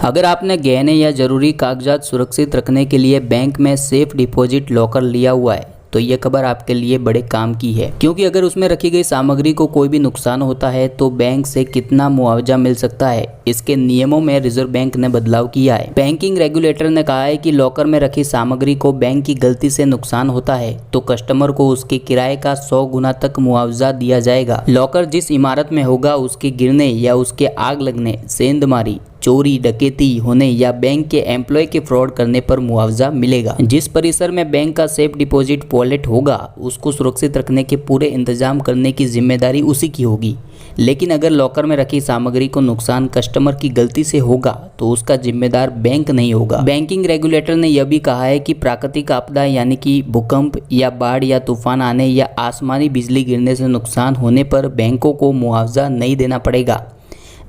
अगर आपने गहने या ज़रूरी कागजात सुरक्षित रखने के लिए बैंक में सेफ डिपॉजिट लॉकर लिया हुआ है तो ये खबर आपके लिए बड़े काम की है, क्योंकि अगर उसमें रखी गई सामग्री को कोई भी नुकसान होता है तो बैंक से कितना मुआवजा मिल सकता है, इसके नियमों में रिजर्व बैंक ने बदलाव किया है। बैंकिंग रेगुलेटर ने कहा है कि लॉकर में रखी सामग्री को बैंक की गलती से नुकसान होता है तो कस्टमर को उसके किराए का 100 गुना तक मुआवजा दिया जाएगा। लॉकर जिस इमारत में होगा उसके गिरने या उसके आग लगने, सेंधमारी, चोरी डकैती होने या बैंक के एम्प्लॉय के फ्रॉड करने पर मुआवजा मिलेगा। जिस परिसर में बैंक का सेफ डिपॉजिट वॉलेट होगा उसको सुरक्षित रखने के पूरे इंतजाम करने की जिम्मेदारी उसी की होगी, लेकिन अगर लॉकर में रखी सामग्री को नुकसान कस्टमर की गलती से होगा तो उसका जिम्मेदार बैंक नहीं होगा। बैंकिंग रेगुलेटर ने यह भी कहा है कि प्राकृतिक आपदा यानी कि भूकंप या बाढ़ या तूफान आने या आसमानी बिजली गिरने से नुकसान होने पर बैंकों को मुआवजा नहीं देना पड़ेगा।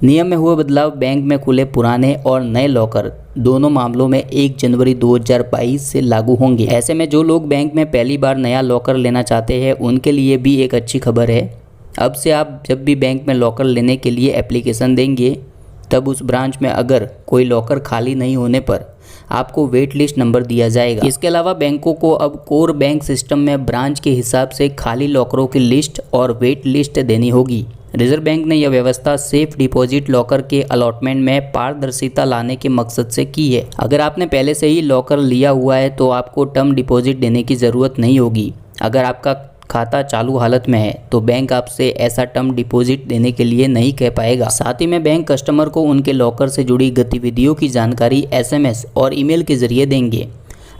नियम में हुए बदलाव बैंक में खुले पुराने और नए लॉकर दोनों मामलों में 1 जनवरी 2022 से लागू होंगे। ऐसे में जो लोग बैंक में पहली बार नया लॉकर लेना चाहते हैं उनके लिए भी एक अच्छी खबर है। अब से आप जब भी बैंक में लॉकर लेने के लिए एप्लीकेशन देंगे तब उस ब्रांच में अगर कोई लॉकर खाली नहीं होने पर आपको वेट लिस्ट नंबर दिया जाएगा। इसके अलावा बैंकों को अब कोर बैंक सिस्टम में ब्रांच के हिसाब से खाली लॉकरों की लिस्ट और वेट लिस्ट देनी होगी। रिजर्व बैंक ने यह व्यवस्था सेफ डिपॉजिट लॉकर के अलॉटमेंट में पारदर्शिता लाने के मकसद से की है। अगर आपने पहले से ही लॉकर लिया हुआ है तो आपको टर्म डिपॉजिट देने की ज़रूरत नहीं होगी। अगर आपका खाता चालू हालत में है तो बैंक आपसे ऐसा टर्म डिपॉजिट देने के लिए नहीं कह पाएगा। साथ ही में बैंक कस्टमर को उनके लॉकर से जुड़ी गतिविधियों की जानकारी SMS और ईमेल के जरिए देंगे।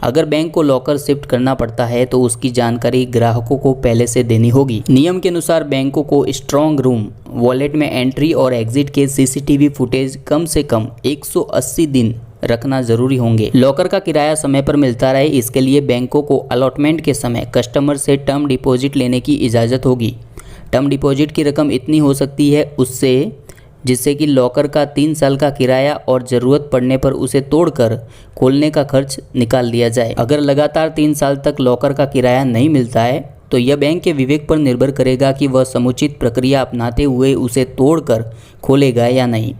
अगर बैंक को लॉकर शिफ्ट करना पड़ता है तो उसकी जानकारी ग्राहकों को पहले से देनी होगी। नियम के अनुसार बैंकों को स्ट्रॉन्ग रूम वॉलेट में एंट्री और एग्जिट के CCTV फुटेज कम से कम 180 दिन रखना जरूरी होंगे। लॉकर का किराया समय पर मिलता रहे, इसके लिए बैंकों को अलॉटमेंट के समय कस्टमर से टर्म डिपॉजिट लेने की इजाज़त होगी। टर्म डिपॉजिट की रकम इतनी हो सकती है जिससे कि लॉकर का 3 साल का किराया और ज़रूरत पड़ने पर उसे तोड़कर खोलने का खर्च निकाल लिया जाए। अगर लगातार 3 साल तक लॉकर का किराया नहीं मिलता है तो यह बैंक के विवेक पर निर्भर करेगा कि वह समुचित प्रक्रिया अपनाते हुए उसे तोड़कर खोलेगा या नहीं।